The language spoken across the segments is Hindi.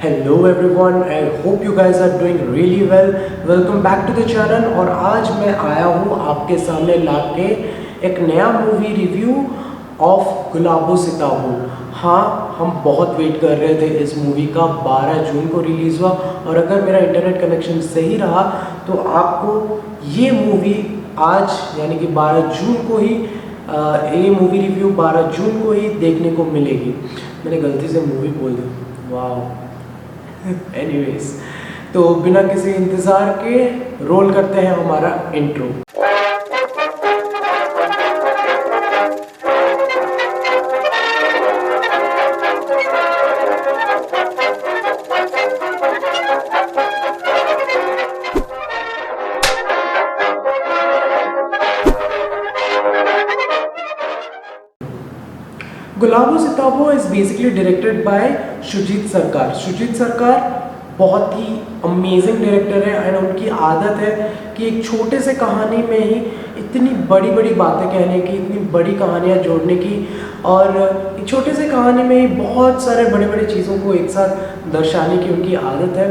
Hello everyone, I hope you guys are doing really well. Welcome back to the channel. और आज मैं आया हूँ आपके सामने लाके एक नया मूवी रिव्यू ऑफ गुलाबो सिताबो। हाँ, हम बहुत वेट कर रहे थे इस मूवी का। 12 जून को रिलीज़ हुआ और अगर मेरा इंटरनेट कनेक्शन सही रहा तो आपको ये मूवी आज यानी कि 12 जून को ही ये मूवी रिव्यू 12 जून को ही देखने को मिलेगी। मैंने गलती से मूवी बोल दी, वाह। एनीवेज, तो बिना किसी इंतज़ार के रोल करते हैं हमारा intro. Gulabo Sitabo is basically directed by Sujit सरकार। शुजीत सरकार बहुत ही अमेजिंग डायरेक्टर है एंड उनकी आदत है कि एक छोटे से कहानी में ही इतनी बड़ी बड़ी बातें कहने की, इतनी बड़ी कहानियाँ जोड़ने की, और एक छोटे से कहानी में ही बहुत सारे बड़े बड़े चीज़ों को एक साथ दर्शाने की उनकी आदत है।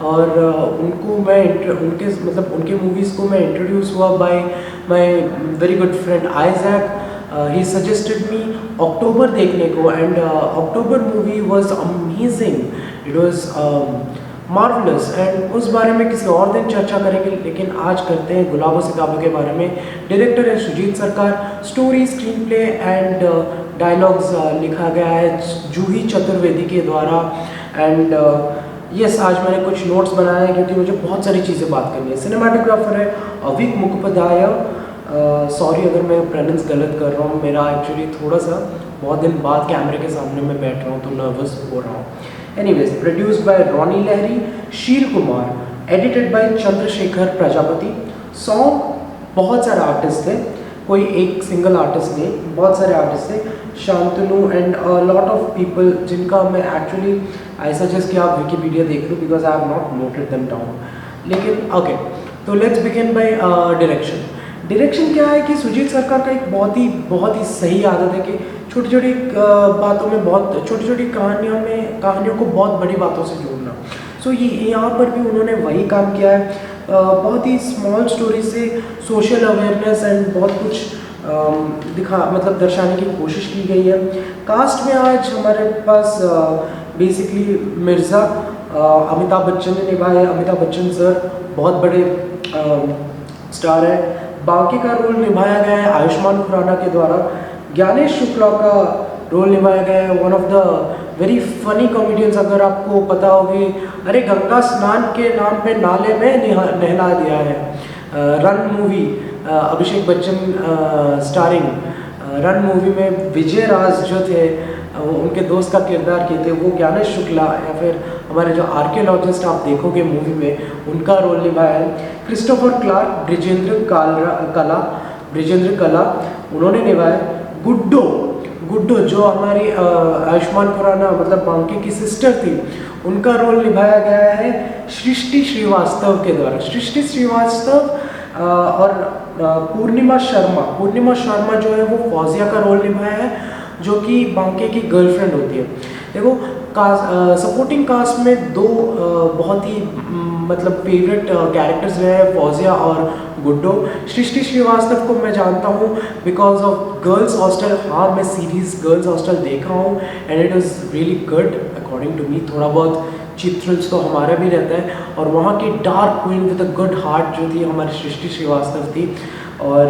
और उनको मैं उनके मूवीज़ को मैं इंट्रोड्यूस हुआ by my very good friend Isaac. he suggested me October देखने को and October movie was amazing, it was marvelous and उस बारे में किसी और दिन चर्चा करेंगे, लेकिन आज करते हैं गुलाबो सिताबो के बारे में। डायरेक्टर है शुजीत सरकार। Story, screen play and dialogues लिखा गया है जूही चतुर्वेदी के द्वारा। एंड यस, आज मैंने कुछ नोट्स बनाए हैं क्योंकि मुझे बहुत सारी चीज़ें बात करनी है। सिनेमाटोग्राफर है अविक मुखोपाध्याय। सॉरी अगर मैं प्रोनाउंस गलत कर रहा हूँ, मेरा एक्चुअली थोड़ा सा बहुत दिन बाद कैमरे के सामने मैं बैठ रहा हूँ तो नर्वस हो रहा हूँ। एनीवेज, प्रोड्यूस्ड बाय रॉनी लहरी, शील Kumar, edited by Chandrashekhar Prajapati. Song बहुत सारे आर्टिस्ट थे, कोई एक सिंगल आर्टिस्ट नहीं, बहुत सारे आर्टिस्ट थे। Shantanu and lot of people जिनका मैं एक्चुअली आई सजेस्ट कि आप विकीपीडिया देख लो because I have not noted them down. लेकिन ओके, तो let's begin by direction. Direction क्या है कि सुजीत सरकार का एक बहुत ही सही आदत है कि छोटी छोटी बातों में, बहुत छोटी छोटी कहानियों को बहुत बड़ी बातों से जोड़ना। सो ये यहाँ पर भी उन्होंने वही काम किया है। बहुत ही स्मॉल स्टोरी से सोशल अवेयरनेस एंड बहुत कुछ दर्शाने की कोशिश की गई है। कास्ट में आज हमारे पास बेसिकली मिर्ज़ा अमिताभ बच्चन ने निभाया है। अमिताभ बच्चन सर बहुत बड़े स्टार है। बाकी का रोल निभाया गया है आयुष्मान खुराना के द्वारा। ज्ञानेश शुक्ला का रोल निभाया गया है one of the very funny comedians. अगर आपको पता होगी, अरे गंगा स्नान के नाम पे नाले में नहला दिया है। Run movie, Abhishek Bachchan starring run movie में विजय राज जो थे उनके दोस्त का किरदार किए थे, वो ज्ञानेश शुक्ला, या फिर हमारे जो आर्कियोलॉजिस्ट आप देखोगे मूवी में उनका रोल निभाया है। क्रिस्टोफर क्लार्क, ब्रिजेंद्र कला उन्होंने निभाया। गुड्डो जो हमारी आयुष्मान खुराना बांके की सिस्टर थी, उनका रोल निभाया गया है सृष्टि श्रीवास्तव के द्वारा। सृष्टि श्रीवास्तव और पूर्णिमा शर्मा जो है वो फौजिया का रोल निभाया है, जो कि बांके की गर्लफ्रेंड होती है। देखो, सपोर्टिंग कास्ट में दो बहुत ही फेवरेट कैरेक्टर्स रहे हैं, फौजिया और गुड्डो। सृष्टि श्रीवास्तव को मैं जानता हूँ बिकॉज ऑफ गर्ल्स हॉस्टल। हाँ, मैं सीरीज़ गर्ल्स हॉस्टल देखा हूँ and it is really good according to me. थोड़ा बहुत चित्रंश तो हमारा भी रहता है, और वहाँ की dark queen with a good heart जो थी हमारी सृष्टि श्रीवास्तव थी। और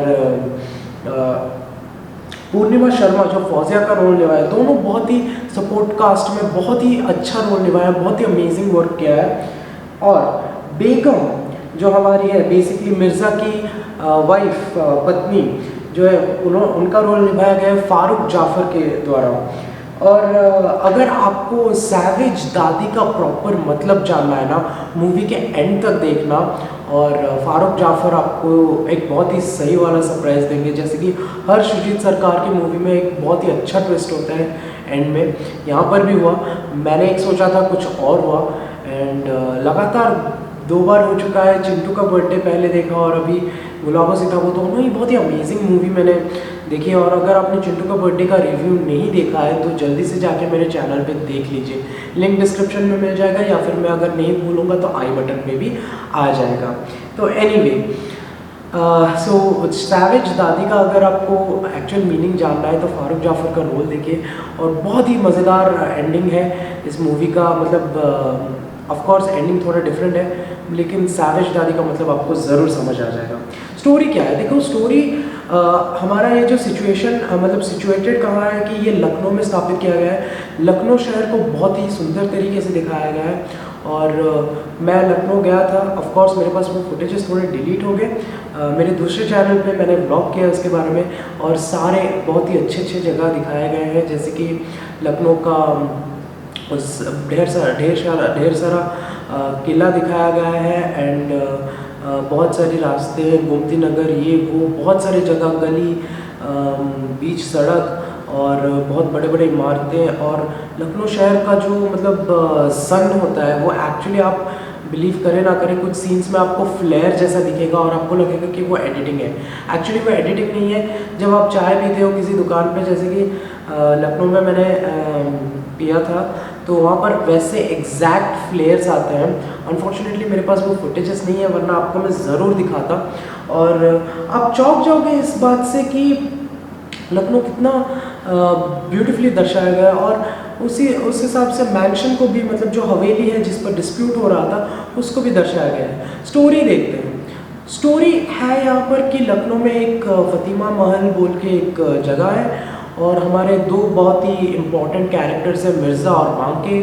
पूर्णिमा शर्मा जो फौजिया का रोल निभाया, दोनों बहुत ही सपोर्ट कास्ट में बहुत ही अच्छा रोल निभाया, बहुत ही अमेजिंग वर्क किया है। और बेगम जो हमारी है बेसिकली मिर्ज़ा की वाइफ, पत्नी जो है, उनका रोल निभाया गया है फारूक जाफ़र के द्वारा। और अगर आपको सैवेज दादी का प्रॉपर मतलब जानना है ना, मूवी के एंड तक देखना। और फारूक जाफ़र आपको एक बहुत ही सही वाला सरप्राइज़ देंगे, जैसे कि हर शुजीत सरकार की मूवी में एक बहुत ही अच्छा ट्विस्ट होता है एंड में। यहाँ पर भी हुआ। मैंने एक सोचा था, कुछ और हुआ। एंड लगातार 2 बार हो चुका है। चिंटू का बर्थडे पहले देखा और अभी गुलाबो सीताबो दोनों ही बहुत ही अमेजिंग मूवी मैंने देखी है। और अगर आपने चिंटू का बर्थडे का रिव्यू नहीं देखा है तो जल्दी से जाके मेरे चैनल पे देख लीजिए, लिंक डिस्क्रिप्शन में मिल जाएगा या फिर मैं अगर नहीं भूलूंगा तो आई बटन पे भी आ जाएगा। तो एनीवे सो सैवेज दादी का अगर आपको एक्चुअल मीनिंग जानना है तो फारूक जाफ़र का रोल देखिए, और बहुत ही मज़ेदार एंडिंग है इस मूवी का। मतलब ऑफ कोर्स एंडिंग थोड़ा डिफरेंट है, लेकिन सैवेज दादी का मतलब आपको ज़रूर समझ आ जाएगा। स्टोरी क्या है, देखो स्टोरी हमारा ये जो सिचुएशन मतलब सिचुएटेड कहाँ है कि ये लखनऊ में स्थापित किया गया है। लखनऊ शहर को बहुत ही सुंदर तरीके से दिखाया गया है, और मैं लखनऊ गया था। ऑफ कोर्स मेरे पास वो फुटेजेस थोड़े डिलीट हो गए। मेरे दूसरे चैनल पे मैंने ब्लॉग किया इसके बारे में, और सारे बहुत ही अच्छे अच्छे जगह दिखाए गए हैं, जैसे कि लखनऊ का उस ढेर सारा किला दिखाया गया है, एंड बहुत सारे रास्ते, गोमती नगर, ये वो बहुत सारे जगह, गली, बीच सड़क, और बहुत बड़े बड़े इमारतें। और लखनऊ शहर का जो मतलब सन होता है वो एक्चुअली आप बिलीव करें ना करें, कुछ सीन्स में आपको फ्लेयर जैसा दिखेगा और आपको लगेगा कि वो एडिटिंग है। एक्चुअली वो एडिटिंग नहीं है। जब आप चाय पीते हो किसी दुकान पे, जैसे कि लखनऊ में मैंने पिया था, तो वहाँ पर वैसे एग्जैक्ट फ्लेयर्स आते हैं। अनफॉर्चुनेटली मेरे पास वो फुटेजेस नहीं है, वरना आपको मैं ज़रूर दिखाता। और आप चौंक जाओगे इस बात से कि लखनऊ कितना ब्यूटीफुली दर्शाया गया है। और उस हिसाब से मैंशन को भी, मतलब जो हवेली है जिस पर डिस्प्यूट हो रहा था, उसको भी दर्शाया गया है। स्टोरी देखते हैं। स्टोरी है यहाँ पर कि लखनऊ में एक फतीमा महल बोल के एक जगह है, और हमारे दो बहुत ही इम्पॉर्टेंट कैरेक्टर्स हैं, मिर्ज़ा और बांके।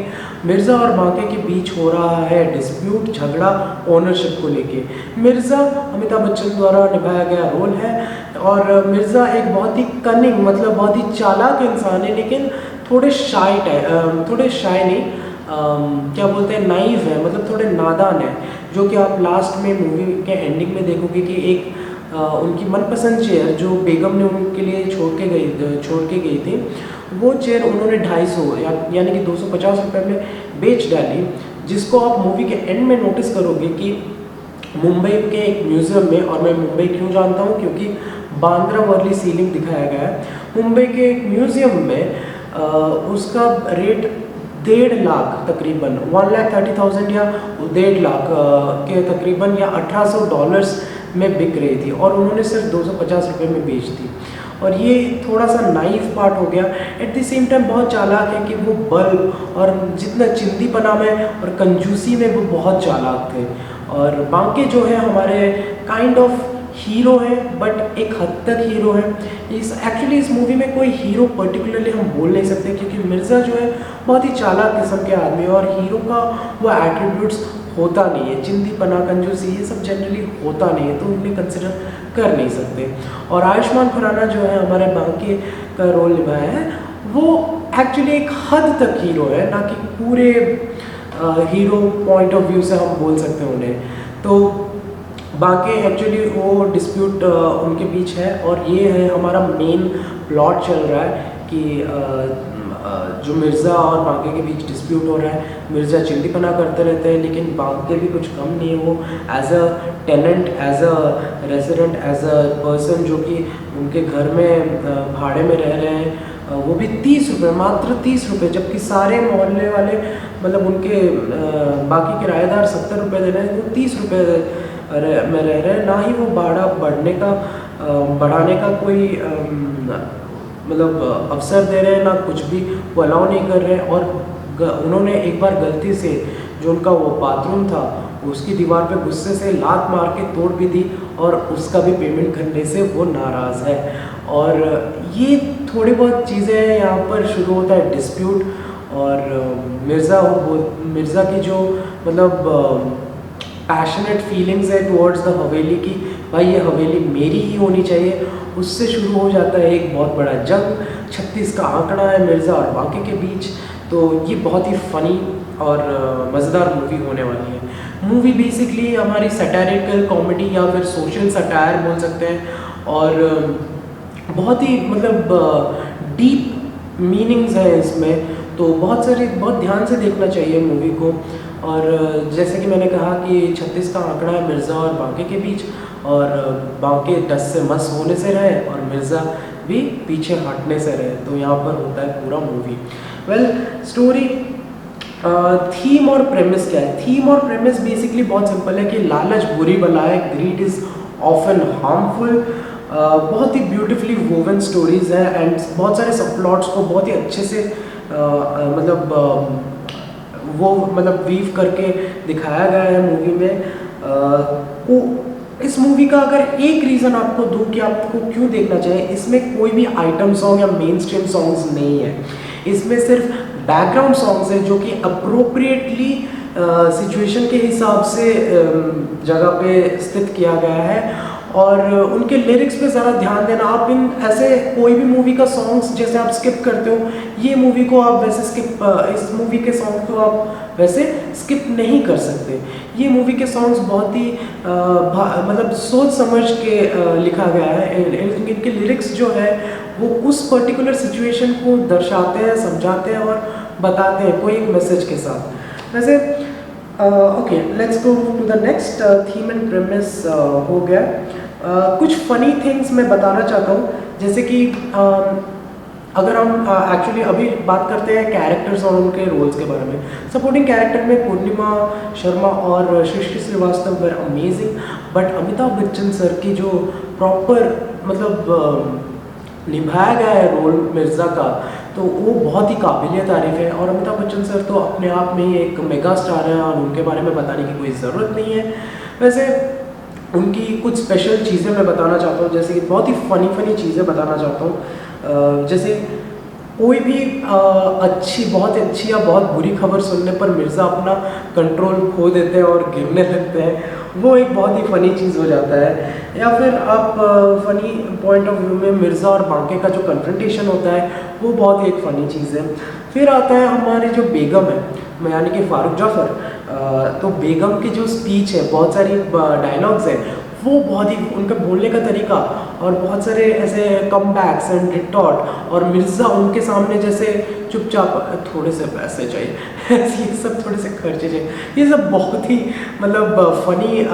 मिर्ज़ा और बांके के बीच हो रहा है डिस्प्यूट, झगड़ा ओनरशिप को लेके। मिर्ज़ा अमिताभ बच्चन द्वारा निभाया गया रोल है, और मिर्ज़ा एक बहुत ही कनिंग, मतलब बहुत ही चालाक इंसान है, लेकिन थोड़े शाय नहीं, क्या बोलते हैं, नाइव है, मतलब थोड़े नादान है। जो कि आप लास्ट में मूवी के एंडिंग में देखोगे कि एक उनकी मनपसंद चेयर जो बेगम ने उनके लिए छोड़ के गई थी, वो चेयर उन्होंने 250 यानी कि 250 रुपये में बेच डाली, जिसको आप मूवी के एंड में नोटिस करोगे कि मुंबई के एक म्यूज़ियम में। और मैं मुंबई क्यों जानता हूँ, क्योंकि बांद्रा वर्ली सीलिंग दिखाया गया है। मुंबई के एक म्यूज़ियम में उसका रेट 1.5 लाख तकरीबन, 1,30,000 या 1.5 लाख के तकरीबन, या $1,800 में बिक रही थी, और उन्होंने सिर्फ 250 रुपये में बेच दी। और ये थोड़ा सा नाइव पार्ट हो गया। एट द सेम टाइम बहुत चालाक है कि वो बल्ब, और जितना चिंदीपना में और कंजूसी में वो बहुत चालाक थे। और बांके जो है हमारे काइंड ऑफ हीरो है, बट एक हद तक हीरो है। एक्चुअली इस मूवी में कोई हीरो पर्टिकुलरली हम बोल नहीं सकते, क्योंकि मिर्ज़ा जो है बहुत ही चालाक किस्म के आदमी है, और हीरो का वो एट्रीब्यूट्स होता नहीं है। चिंदीपना, कंजूसी, ये सब जनरली होता नहीं है, तो उन्हें कंसिडर कर नहीं सकते। और आयुष्मान खुराना जो है हमारे बांके का रोल निभाया है, वो एक्चुअली एक हद तक हीरो है, ना कि पूरे हीरो पॉइंट ऑफ व्यू से हम बोल सकते हैं उन्हें। तो बाकी एक्चुअली वो डिस्प्यूट उनके बीच है, और ये है हमारा मेन प्लॉट चल रहा है कि जो मिर्ज़ा और बांके के बीच डिस्प्यूट हो रहा है। मिर्ज़ा चिंदीपना करते रहते हैं, लेकिन बांके भी कुछ कम नहीं है। वो as a tenant, as a resident, as a person जो कि उनके घर में भाड़े में रह रहे हैं, वो भी 30 रुपये, मात्र 30 रुपये, जबकि सारे मोहल्ले वाले, मतलब उनके बाकी किराएदार 70 रुपये दे रहे हैं, वो 30 रुपये में रह रहे हैं। ना ही वो भाड़ा बढ़ाने का कोई मतलब अवसर दे रहे हैं, ना कुछ भी वो अलाउ नहीं कर रहे हैं। और उन्होंने एक बार गलती से जो उनका वो बाथरूम था, उसकी दीवार पे गुस्से से लात मार के तोड़ भी दी, और उसका भी पेमेंट करने से वो नाराज़ है। और ये थोड़ी बहुत चीज़ें यहाँ पर शुरू होता है डिस्प्यूट। और मिर्ज़ा की जो मतलब पैशनेट फीलिंग्स है टुवर्ड्स द हवेली की, भाई ये हवेली मेरी ही होनी चाहिए, उससे शुरू हो जाता है एक बहुत बड़ा जंग। 36 का आंकड़ा है मिर्ज़ा और बांके के बीच। तो ये बहुत ही फ़नी और मज़ेदार मूवी होने वाली है। मूवी बेसिकली हमारी सैटारिकल कॉमेडी या फिर सोशल सटायर बोल सकते हैं, और बहुत ही मतलब डीप मीनिंग्स हैं इसमें। तो बहुत ध्यान से देखना चाहिए मूवी को। और जैसे कि मैंने कहा कि 36 का आंकड़ा है मिर्ज़ा और बांके के बीच, और बांके टस से मस होने से रहे और मिर्ज़ा भी पीछे हटने से रहे, तो यहाँ पर होता है पूरा मूवी। वेल स्टोरी, थीम और प्रेमिस क्या है? थीम और प्रेमिस बेसिकली बहुत सिंपल है कि लालच बुरी बला है, ग्रीड इज़ ऑफन हार्मफुल। बहुत ही ब्यूटीफुली वोवन स्टोरीज है एंड बहुत सारे सब प्लॉट्स को बहुत ही अच्छे से मतलब वीव करके दिखाया गया है मूवी में। इस मूवी का अगर एक रीज़न आपको दूं कि आपको क्यों देखना चाहिए, इसमें कोई भी आइटम सॉन्ग या मेन स्ट्रीम सॉन्ग्स नहीं है। इसमें सिर्फ बैकग्राउंड सॉन्ग्स हैं जो कि अप्रोप्रिएटली सिचुएशन के हिसाब से जगह पे स्थित किया गया है, और उनके लिरिक्स पे ज़रा ध्यान देना। आप इन ऐसे कोई भी मूवी का सॉन्ग्स जैसे आप स्किप करते हो, ये मूवी को आप वैसे इस मूवी के सॉन्ग को आप वैसे स्किप नहीं कर सकते। ये मूवी के सॉन्ग्स बहुत ही मतलब सोच समझ के लिखा गया है। इनके लिरिक्स जो है वो उस पर्टिकुलर सिचुएशन को दर्शाते हैं, समझाते हैं और बताते हैं कोई एक मैसेज के साथ। वैसे okay, let's go to the next. Theme and premise हो गया। कुछ फनी थिंग्स मैं बताना चाहता हूँ, जैसे कि अगर हम एक्चुअली अभी बात करते हैं कैरेक्टर्स और उनके रोल्स के बारे में। सपोर्टिंग कैरेक्टर में पूर्णिमा शर्मा और Srishti Srivastava were amazing, but Amitabh Bachchan sir की जो प्रॉपर मतलब निभाया गया है रोल मिर्ज़ा का, तो वो बहुत ही काबिलियत तारीफ़ है। और अमिताभ बच्चन सर तो अपने आप में ही एक मेगा स्टार हैं और उनके बारे में बताने की कोई ज़रूरत नहीं है। वैसे उनकी कुछ स्पेशल चीज़ें मैं बताना चाहता हूँ, जैसे कि बहुत ही फ़नी चीज़ें बताना चाहता हूँ। जैसे कोई भी बहुत अच्छी या बहुत बुरी खबर सुनने पर मिर्ज़ा अपना कंट्रोल खो देते हैं और गिरने लगते हैं, वो एक बहुत ही फ़नी चीज़ हो जाता है। या फिर आप फ़नी पॉइंट ऑफ व्यू में मिर्ज़ा और बांके का जो कन्फ्रंटेशन होता है वो बहुत ही एक फ़नी चीज़ है। फिर आता है हमारे जो बेगम है, यानी कि फारूक जाफ़र। तो बेगम की जो स्पीच है, बहुत सारी डायलॉग्स हैं, वो बहुत ही उनका बोलने का तरीका और बहुत सारे ऐसे कम बैक्स एंड रिटॉर्ट, और मिर्ज़ा उनके सामने जैसे चुपचाप थोड़े से पैसे चाहिए ये सब थोड़े से खर्चे चाहिए, ये सब बहुत ही मतलब फ़नी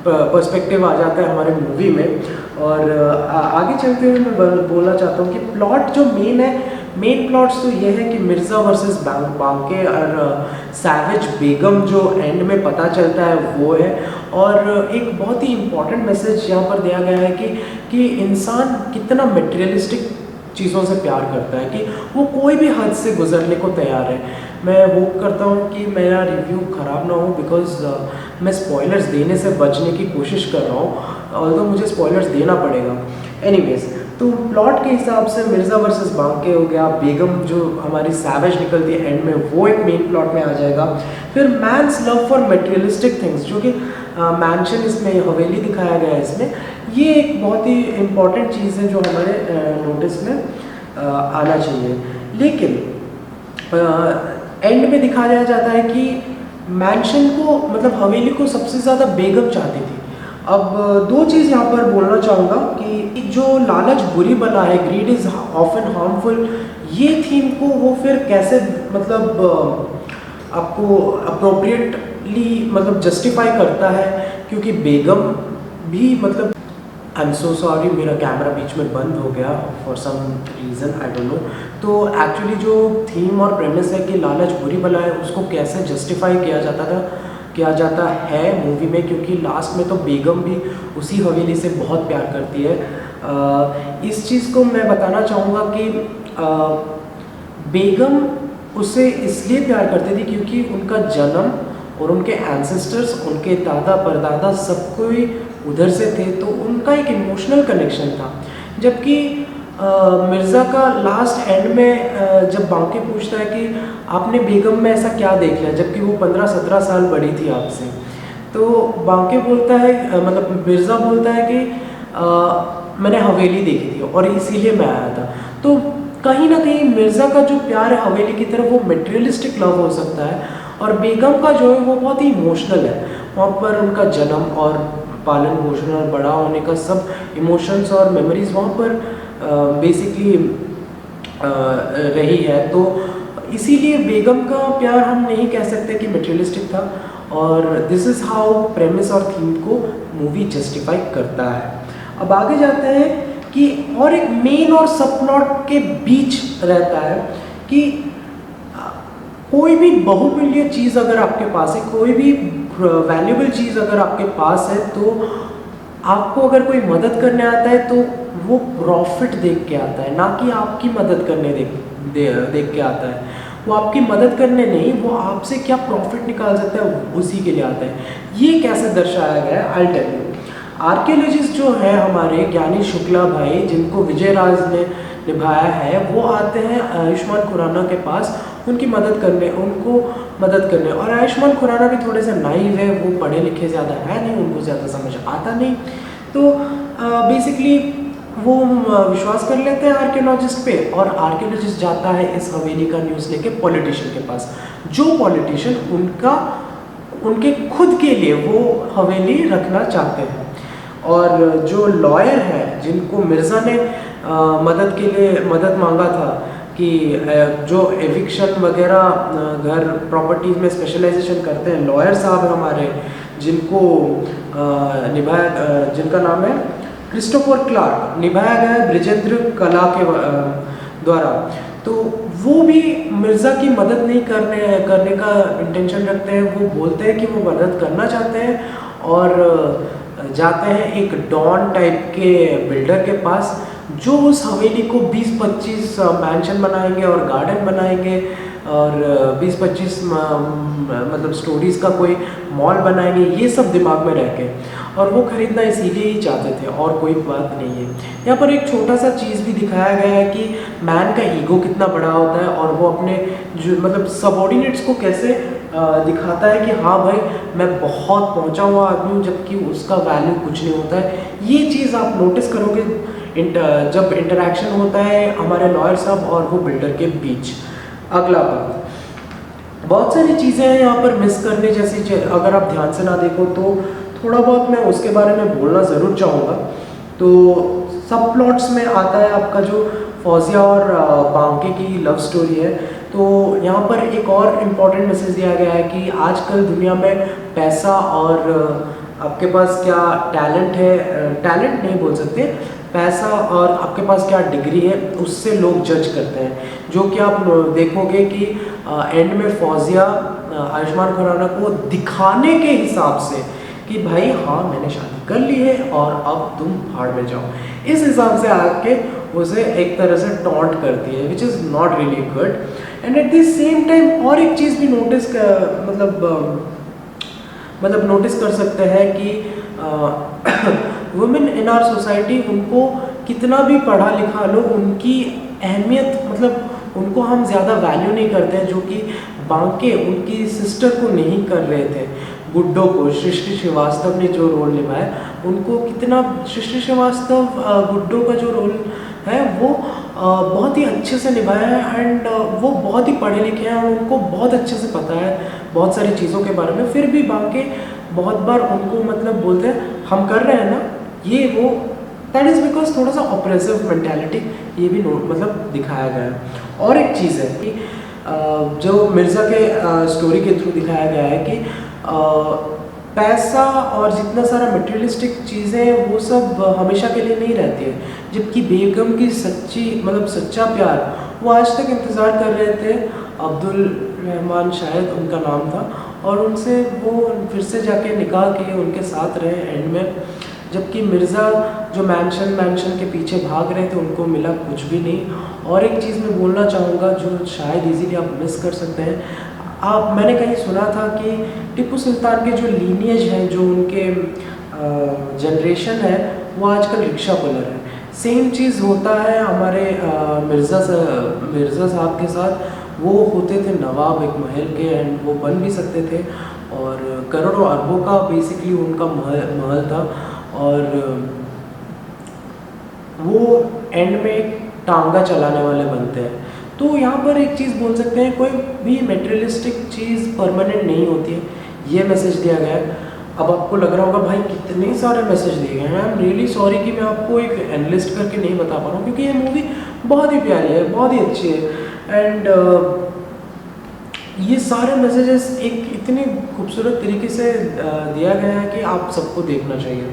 पर्सपेक्टिव आ जाता है हमारे मूवी में। और आगे चलते हुए मैं बोलना चाहता हूँ कि प्लॉट जो मेन प्लॉट्स तो ये है कि मिर्ज़ा वर्सेस बांके और सैवेज बेगम जो एंड में पता चलता है वो है। और एक बहुत ही इम्पॉर्टेंट मैसेज यहाँ पर दिया गया है कि इंसान कितना मटेरियलिस्टिक चीज़ों से प्यार करता है, कि वो कोई भी हद से गुजरने को तैयार है। मैं होप करता हूँ कि मेरा रिव्यू ख़राब ना हो, बिकॉज़ मैं स्पॉयलर्स देने से बचने की कोशिश कर रहा हूँ, ऑल्दो मुझे स्पॉयलर्स देना पड़ेगा। एनीवेज, तो प्लॉट के हिसाब से मिर्ज़ा वर्सेस बांके हो गया, बेगम जो हमारी सैवेज निकलती है एंड में, वो एक मेन प्लॉट में आ जाएगा। फिर man's love for materialistic things, जो कि मैंशन इसमें हवेली दिखाया गया है इसमें, ये एक बहुत ही इम्पॉर्टेंट चीज़ है जो हमारे नोटिस में आना चाहिए। लेकिन एंड में दिखाया जाता है कि मैंशन को मतलब हवेली को सबसे ज़्यादा बेगम चाहती थी। अब दो चीज़ यहाँ पर बोलना चाहूँगा कि जो लालच बुरी बला है, ग्रीड इज़ ऑफन हार्मफुल, ये थीम को वो फिर कैसे मतलब आपको अप्रोप्रिएटली मतलब जस्टिफाई करता है, क्योंकि बेगम भी मतलब आई एम सो सॉरी, मेरा कैमरा बीच में बंद हो गया for some reason, I don't know. तो एक्चुअली जो थीम और प्रेमिस है कि लालच बुरी बला है, उसको कैसे जस्टिफाई किया जाता है मूवी में, क्योंकि लास्ट में तो बेगम भी उसी हवेली से बहुत प्यार करती है। इस चीज़ को मैं बताना चाहूँगा कि बेगम उससे इसलिए प्यार करती थी क्योंकि उनका जन्म और उनके एंसेस्टर्स, उनके दादा परदादा सब कोई उधर से थे, तो उनका एक इमोशनल कनेक्शन था। जबकि मिर्ज़ा का लास्ट एंड में जब बांके पूछता है कि आपने बेगम में ऐसा क्या देख लिया, जबकि वो 15-17 साल बड़ी थी आपसे, तो बांके बोलता है मतलब मिर्ज़ा बोलता है कि मैंने हवेली देखी थी और इसीलिए मैं आया था। तो कहीं ना कहीं मिर्ज़ा का जो प्यार है हवेली की तरफ, वो मटेरियलिस्टिक लव हो सकता है, और बेगम का जो है वो बहुत ही इमोशनल है। वहाँ पर उनका जन्म और पालन पोषण और बड़ा होने का सब इमोशंस और मेमोरीज वहाँ पर बेसिकली रही है। तो इसीलिए बेगम का प्यार हम नहीं कह सकते कि मटेरियलिस्टिक था, और दिस इज़ हाउ प्रेमिस और थीम को मूवी जस्टिफाई करता है। अब आगे जाते हैं कि और एक मेन और सब प्लॉट के बीच रहता है कि कोई भी बहुमूल्य चीज़ अगर आपके पास है, कोई भी वैल्यूबल चीज़ अगर आपके पास है, तो आपको अगर कोई मदद करने आता है तो वो प्रॉफिट देख के आता है, ना कि आपकी मदद करने देख के आता है। वो आपकी मदद करने नहीं, वो आपसे क्या प्रॉफिट निकाल सकता है उसी के लिए आता है। ये कैसे दर्शाया गया है, आई टेल यू। आर्कियोलॉजिस्ट जो है हमारे ज्ञानी शुक्ला भाई, जिनको विजय राज ने निभाया है, वो आते हैं आयुष्मान खुराना के पास उनको मदद करने। और आयुष्मान खुराना भी थोड़े से नाइव है, वो पढ़े लिखे ज़्यादा है नहीं, उनको ज़्यादा समझ आता नहीं, तो बेसिकली वो विश्वास कर लेते हैं आर्कियोलॉजिस्ट पे, और आर्कियोलॉजिस्ट जाता है इस हवेली का न्यूज़ लेके पॉलिटिशियन के पास, जो पॉलिटिशियन उनके खुद के लिए वो हवेली रखना चाहते हैं। और जो लॉयर है जिनको मिर्ज़ा ने मदद मांगा था कि जो एविक्शन वगैरह घर प्रॉपर्टीज़ में स्पेशलाइजेशन करते हैं, लॉयर साहब हमारे, जिनको जिनका नाम है क्रिस्टोफर क्लार्क, निभाया गया है ब्रिजेंद्र कला के द्वारा। तो वो भी मिर्ज़ा की मदद नहीं करने का इंटेंशन रखते हैं। वो बोलते हैं कि वो मदद करना चाहते हैं, और जाते हैं एक डॉन टाइप के बिल्डर के पास, जो उस हवेली को 20-25 मैंशन बनाएंगे और गार्डन बनाएंगे, और 20-25 मतलब स्टोरीज़ का कोई मॉल बनाएंगे, ये सब दिमाग में रह के, और वो ख़रीदना इसीलिए ही चाहते थे, और कोई बात नहीं है। यहाँ पर एक छोटा सा चीज़ भी दिखाया गया है कि मैन का ईगो कितना बड़ा होता है, और वो अपने जो मतलब सबऑर्डिनेट्स को कैसे दिखाता है कि हाँ भाई मैं बहुत पहुँचा हुआ आदमी हूँ, जबकि उसका वैल्यू कुछ नहीं होता है। ये चीज़ आप नोटिस करोगे जब इंटरेक्शन होता है हमारे लॉयर साहब और वो बिल्डर के बीच। अगला बात, बहुत सारी चीज़ें हैं यहाँ पर मिस करने जैसी, अगर आप ध्यान से ना देखो तो थोड़ा बहुत मैं उसके बारे में बोलना ज़रूर चाहूँगा। तो सब प्लॉट्स में आता है आपका जो फौजिया और बांके की लव स्टोरी है। तो यहाँ पर एक और इम्पॉर्टेंट मैसेज दिया गया है कि आजकल दुनिया में पैसा और आपके पास क्या टैलेंट है, टैलेंट नहीं बोल सकते, पैसा और आपके पास क्या डिग्री है, उससे लोग जज करते हैं। जो कि आप देखोगे कि एंड में फौजिया आयुष्मान खुराना को दिखाने के हिसाब से कि भाई हाँ मैंने शादी कर ली है और अब तुम भाड़ में जाओ, इस हिसाब से आके उसे एक तरह से टॉन्ट करती है, which is not really good. And eight the same time और एक चीज़ भी मतलब नोटिस कर सकते हैं कि वुमेन इन आवर सोसाइटी, उनको कितना भी पढ़ा लिखा लो, उनकी अहमियत मतलब उनको हम ज़्यादा वैल्यू नहीं करते हैं, जो कि बांके उनकी सिस्टर को नहीं कर रहे थे। गुड्डो को सृष्टि श्रीवास्तव ने जो रोल निभाया, उनको कितना सृष्टि श्रीवास्तव गुड्डो का जो रोल है वो बहुत ही अच्छे से निभाया है। एंड वो बहुत ही पढ़े लिखे हैं और उनको बहुत अच्छे से पता है बहुत सारी चीज़ों के बारे में। फिर भी बांके बहुत बार उनको मतलब बोलते हैं हम कर रहे हैं ना ये वो, दैट इज़ बिकॉज थोड़ा सा ऑपरेसिव मेंटालिटी ये भी मतलब दिखाया गया है। और एक चीज़ है कि जो मिर्ज़ा के स्टोरी के थ्रू दिखाया गया है कि पैसा और जितना सारा मटेरियलिस्टिक चीज़ें वो सब हमेशा के लिए नहीं रहती है, जबकि बेगम की सच्चा प्यार वो आज तक इंतज़ार कर रहे थे। अब्दुल रहमान शायद उनका नाम था, और उनसे वो फिर से जाके निकाह किए, उनके साथ रहे एंड में। जबकि मिर्ज़ा जो मैंशन के पीछे भाग रहे थे उनको मिला कुछ भी नहीं। और एक चीज़ मैं बोलना चाहूँगा जो शायद इजीली आप मिस कर सकते हैं, मैंने कहीं सुना था कि टिप्पू सुल्तान के जो लीनियज हैं, जो उनके जनरेशन है, वो आजकल रिक्शा पुलर है। सेम चीज़ होता है हमारे मिर्ज़ा साहब के साथ। वो होते थे नवाब एक महल के, एंड वो बन भी सकते थे, और करोड़ों अरबों का बेसिकली उनका महल था, और वो एंड में एक टांगा चलाने वाले बनते हैं। तो यहाँ पर एक चीज़ बोल सकते हैं, कोई भी मटेरियलिस्टिक चीज़ परमानेंट नहीं होती है, ये मैसेज दिया गया है। अब आपको लग रहा होगा भाई कितने सारे मैसेज दिए गए हैं, आई एम रियली सॉरी कि मैं आपको एक एनालिस्ट करके नहीं बता पा रहा हूँ, क्योंकि ये मूवी बहुत ही प्यारी है, बहुत ही अच्छी है। एंड ये सारे मैसेजेस एक इतने खूबसूरत तरीके से दिया गया है कि आप सबको देखना चाहिए।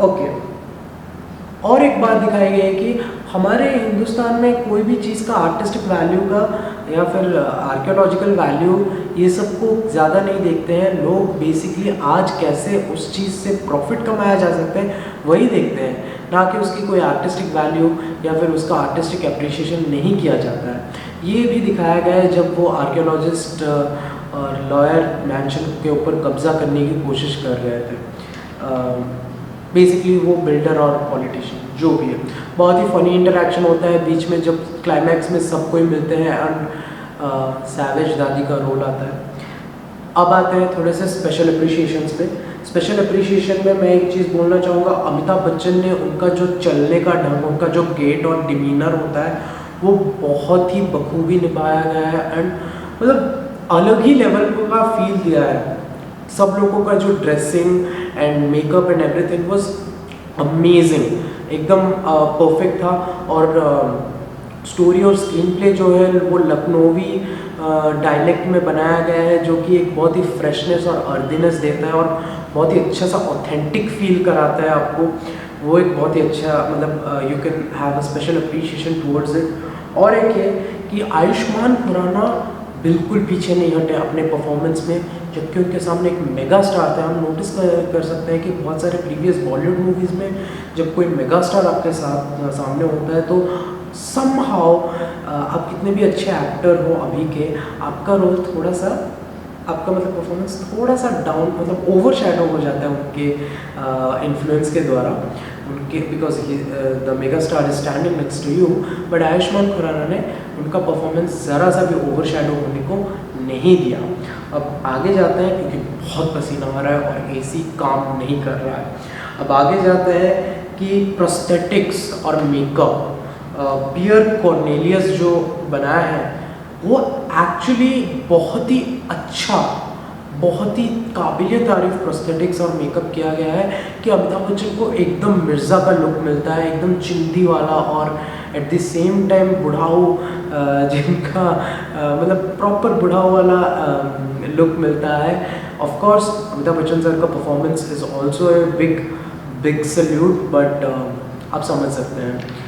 ओके, और एक बात दिखाई गई है कि हमारे हिंदुस्तान में कोई भी चीज़ का आर्टिस्टिक वैल्यू का या फिर आर्कियोलॉजिकल वैल्यू ये सब को ज़्यादा नहीं देखते हैं लोग। बेसिकली आज कैसे उस चीज़ से प्रॉफिट कमाया जा सकता है वही देखते हैं, ना कि उसकी कोई आर्टिस्टिक वैल्यू या फिर उसका आर्टिस्टिक अप्रिशिएशन नहीं किया जाता है। ये भी दिखाया गया है जब वो आर्कियोलॉजिस्ट और लॉयर मैंशन के ऊपर कब्जा करने की कोशिश कर रहे थे। बेसिकली वो बिल्डर और पॉलिटिशियन जो भी है, बहुत ही फनी इंटरेक्शन होता है बीच में जब क्लाइमैक्स में सब कोई मिलते हैं एंड सैवेज दादी का रोल आता है। अब आते हैं थोड़े से स्पेशल अप्रिशिएशंस पे। स्पेशल अप्रिशिएशन में मैं एक चीज़ बोलना चाहूँगा, अमिताभ बच्चन ने उनका जो चलने का ढंग, उनका जो गेट और डिमीनर होता है वो बहुत ही बखूबी निभाया गया है एंड मतलब अलग ही लेवल का फील दिया है। सब लोगों का जो dressing and makeup and everything was amazing, एकदम परफेक्ट था। और स्टोरी और स्क्रीन प्ले जो है वो लखनवी डायलेक्ट में बनाया गया है, जो कि एक बहुत ही फ्रेशनेस और अर्दीनेस देता है और बहुत ही अच्छा सा ऑथेंटिक फील कराता है आपको। वो एक बहुत ही अच्छा मतलब you can have a special appreciation towards it. और एक है कि आयुष्मान खुराना बिल्कुल पीछे नहीं हटे अपने परफॉर्मेंस में, जबकि उनके सामने एक मेगा स्टार थे। हम नोटिस कर सकते हैं कि बहुत सारे प्रीवियस बॉलीवुड मूवीज़ में जब कोई मेगा स्टार आपके साथ सामने होता है तो समहाउ आप कितने भी अच्छे एक्टर हो अभी के, आपका रोल थोड़ा सा, आपका मतलब परफॉर्मेंस थोड़ा सा डाउन मतलब ओवर शैडो हो जाता है उनके इन्फ्लुएंस के द्वारा उनके, because the mega star is standing next to you. But Ayushmann Khurrana ने उनका परफॉर्मेंस ज़रा सा भी ओवर शैडो होने को नहीं दिया। अब आगे जाते हैं क्योंकि बहुत पसीना आ रहा है और एसी काम नहीं कर रहा है। अब आगे जाते हैं कि प्रोस्थेटिक्स और मेकअप पियर कॉर्नेलियस जो बनाया है वो एक्चुअली बहुत ही अच्छा, बहुत ही काबिल तारीफ प्रोस्थेटिक्स और मेकअप किया गया है कि अमिताभ बच्चन को एकदम मिर्ज़ा का लुक मिलता है, एकदम चिंदी वाला और एट द सेम टाइम बुढ़ाऊ जिनका मतलब प्रॉपर बुढ़ाऊ वाला लुक मिलता है। Of course Amitabh Bachchan sir का performance is also a big salute, but आप समझ सकते हैं।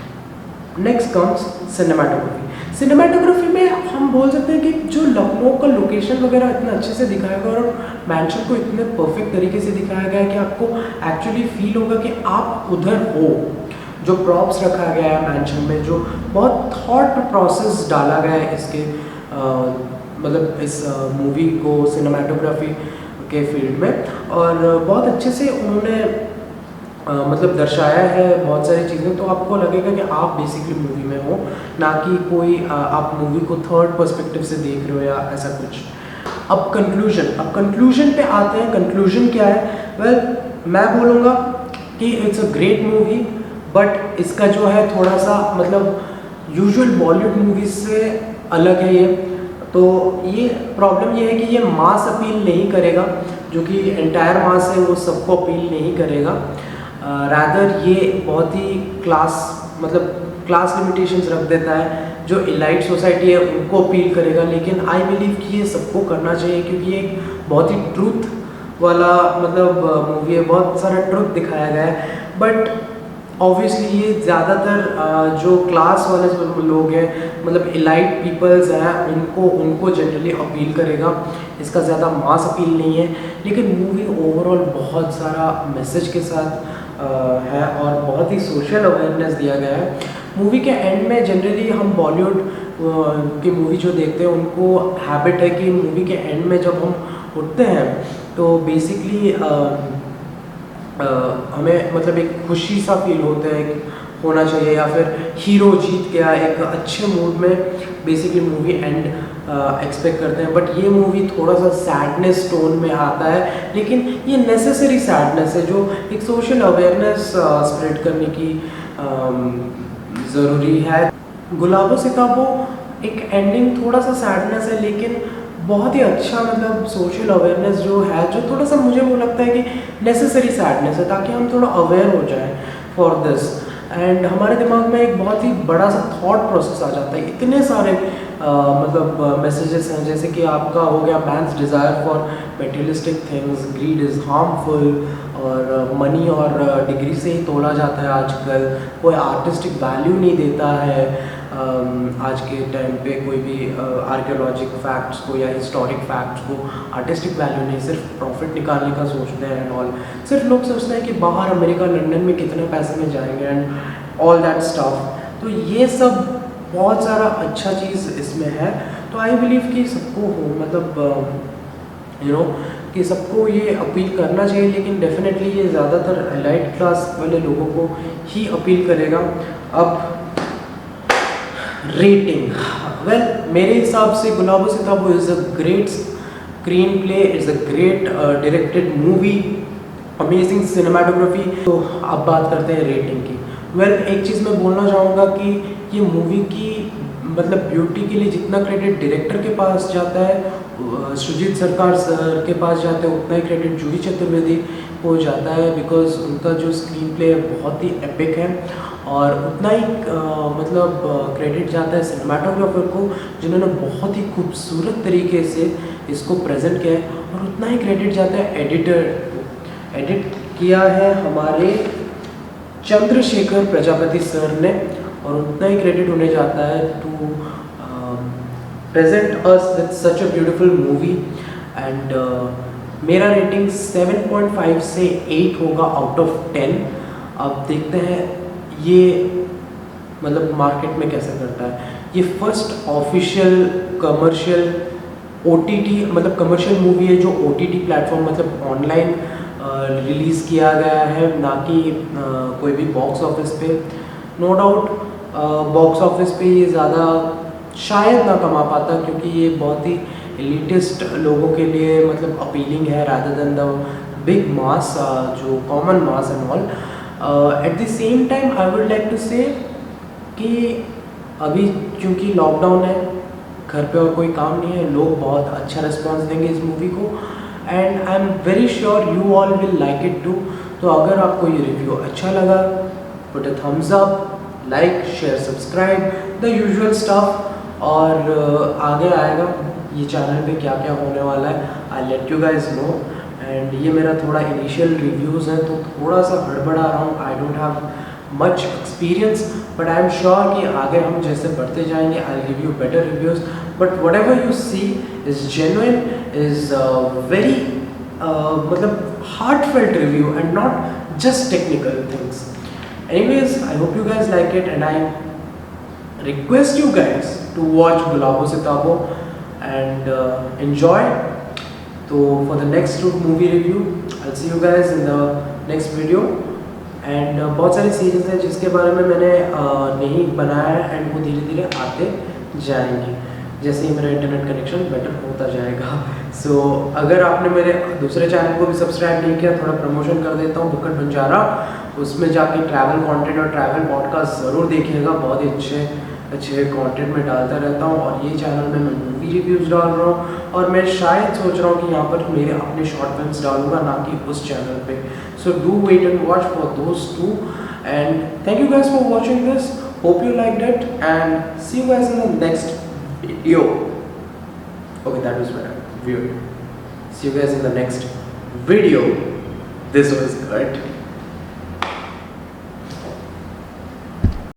Next comes cinematography. सिनेमाटोग्राफी में हम बोल सकते हैं कि जो लखनऊ का लोकेशन वगैरह इतना अच्छे से दिखाया गया और मैंशन को इतने परफेक्ट तरीके से दिखाया गया है कि आपको एक्चुअली फील होगा कि आप उधर हो। जो प्रॉप्स रखा गया है मैंशन में, जो बहुत थॉट प्रोसेस डाला गया है इसके मतलब इस मूवी को सिनेमाटोग्राफी के फील्ड में, और बहुत अच्छे से उन्होंने मतलब दर्शाया है बहुत सारी चीज़ें। तो आपको लगेगा कि आप बेसिकली मूवी में हो, ना कि कोई आप मूवी को थर्ड पर्सपेक्टिव से देख रहे हो या ऐसा कुछ। अब कंक्लूजन पे आते हैं। कंक्लूजन क्या है? वेल, मैं बोलूँगा कि it's a great movie, but इसका जो है थोड़ा सा मतलब यूजुअल बॉलीवुड मूवीज से अलग है ये। तो ये प्रॉब्लम ये है कि ये मास अपील नहीं करेगा, जो कि एंटायर मास है वो सबको अपील नहीं करेगा। रादर ये बहुत ही क्लास लिमिटेशंस रख देता है। जो इलाइट सोसाइटी है उनको अपील करेगा, लेकिन आई बिलीव कि ये सबको करना चाहिए क्योंकि ये एक बहुत ही ट्रूथ वाला मतलब मूवी है, बहुत सारा ट्रूथ दिखाया गया है। बट ऑब्वियसली ये ज़्यादातर जो क्लास वाले लोग हैं मतलब इलाइट पीपल्स हैं उनको जनरली अपील करेगा, इसका ज़्यादा मास अपील नहीं है। लेकिन मूवी ओवरऑल बहुत सारा मैसेज के साथ है और बहुत ही सोशल अवेयरनेस दिया गया है। मूवी के एंड में जनरली हम बॉलीवुड की मूवी जो देखते हैं उनको हैबिट है कि मूवी के एंड में जब हम उठते हैं तो बेसिकली हमें मतलब एक खुशी सा फील होता है होना चाहिए, या फिर हीरो जीत गया, एक अच्छे मूड में बेसिकली मूवी एंड एक्सपेक्ट करते हैं। बट ये मूवी थोड़ा सा सैडनेस टोन में आता है, लेकिन ये नेसेसरी सैडनेस है जो एक सोशल अवेयरनेस स्प्रेड करने की ज़रूरी है। गुलाबो सिताबो एक एंडिंग थोड़ा सा सैडनेस है, लेकिन बहुत ही अच्छा मतलब सोशल अवेयरनेस जो है, जो थोड़ा सा मुझे वो लगता है कि नेसेसरी सैडनेस है ताकि हम थोड़ा अवेयर हो जाएं फॉर दिस। एंड हमारे दिमाग में एक बहुत ही बड़ा सा थॉट प्रोसेस आ जाता है, इतने सारे मतलब मैसेजेस हैं, जैसे कि आपका हो गया man's desire for materialistic things, greed is harmful, और मनी और डिग्री से ही तोला जाता है आजकल, कोई आर्टिस्टिक वैल्यू नहीं देता है। आज के टाइम पे कोई भी आर्कियोलॉजिक फैक्ट्स को या हिस्टोरिक फैक्ट्स को आर्टिस्टिक वैल्यू नहीं, सिर्फ प्रॉफिट निकालने का सोचते हैं एंड ऑल। सिर्फ लोग सोचते हैं कि बाहर अमेरिका लंदन में कितने पैसे में जाएंगे एंड ऑल दैट स्टफ। तो ये सब बहुत सारा अच्छा चीज़ इसमें है। तो आई बिलीव कि सबको हो मतलब यू नो कि सबको ये अपील करना चाहिए, लेकिन डेफिनेटली ये ज़्यादातर एलाइट क्लास वाले लोगों को ही अपील करेगा। अब रेटिंग, वेल मेरे हिसाब से Gulabo Sitabo is a great screenplay, is a great directed movie, amazing cinematography. तो अब बात करते हैं रेटिंग की। वेल एक चीज़ मैं बोलना चाहूँगा कि ये मूवी की मतलब ब्यूटी के लिए जितना क्रेडिट डायरेक्टर के पास जाता है, सुजीत सरकार सर के पास जाता है, उतना ही क्रेडिट जूही चतुर्वेदी को जाता है, बिकॉज उनका जो स्क्रीन प्ले बहुत ही एपिक है। और उतना ही मतलब क्रेडिट जाता है सिनेमाटोग्राफर को, जिन्होंने बहुत ही खूबसूरत तरीके से इसको प्रेजेंट किया है। और उतना ही क्रेडिट जाता है एडिटर को। एडिट किया है हमारे चंद्रशेखर प्रजापति सर ने, और उतना ही क्रेडिट उन्हें जाता है to present us with such a beautiful movie. And मेरा रेटिंग 7.5 से 8 होगा आउट ऑफ 10। अब देखते हैं ये मतलब मार्केट में कैसे करता है। ये फर्स्ट ऑफिशियल कमर्शियल OTT मतलब कमर्शियल मूवी है जो OTT प्लेटफॉर्म मतलब ऑनलाइन रिलीज़ किया गया है, ना कि कोई भी बॉक्स ऑफिस पे। नो डाउट बॉक्स ऑफिस पे ये ज़्यादा शायद ना कमा पाता, क्योंकि ये बहुत ही एलिटिस्ट लोगों के लिए मतलब अपीलिंग है rather than the big mass, जो common mass and all. At the same time I would like to say कि अभी क्योंकि लॉकडाउन है, घर पे और कोई काम नहीं है, लोग बहुत अच्छा रिस्पॉन्स देंगे इस मूवी को, and I am very sure you all will like it too. तो अगर आपको ये रिव्यू अच्छा लगा, put a thumbs up, like share subscribe the usual stuff. और आगे आएगा ये चैनल पे क्या क्या होने वाला है, I let you guys know. And ये मेरा थोड़ा इनिशियल रिव्यूज़ है, तो थोड़ा सा हड़बड़ा रहा हूँ, I don't have much experience, but I am sure कि आगे हम जैसे बढ़ते जाएंगे I will give you better reviews. But whatever you see is genuine, is very मतलब heartfelt review and not just technical things. Anyways, I hope you guys like it, and I request you guys to watch Gulabo Sitabo and enjoy. So for the next movie review, I'll see you guys in the next video. And बहुत सारी सीरीज़ हैं जिसके बारे में मैंने नहीं बनाया है, एंड वो धीरे धीरे आते जाएंगे जैसे ही मेरा इंटरनेट कनेक्शन बेटर होता जाएगा। सो अगर आपने मेरे दूसरे चैनल को भी सब्सक्राइब नहीं किया, थोड़ा प्रमोशन कर देता हूँ, बुक्कड़ बंजारा, उसमें जाके ट्रैवल कंटेंट और ट्रैवल पॉडकास्ट ज़रूर देखिएगा, बहुत ही अच्छे अच्छे कंटेंट में डालता रहता हूँ। और ये चैनल में मैं मूवी रिव्यूज़ डाल रहा हूँ, और मैं शायद सोच रहा हूँ कि यहाँ पर मेरे अपने शॉर्ट फिल्म्स डालूंगा, ना कि उस चैनल पे। So do wait and watch for those two, and thank you guys for watching this, hope you like it, and see you guys in the next video. Okay, that was weird. See you guys in the next video. This was good.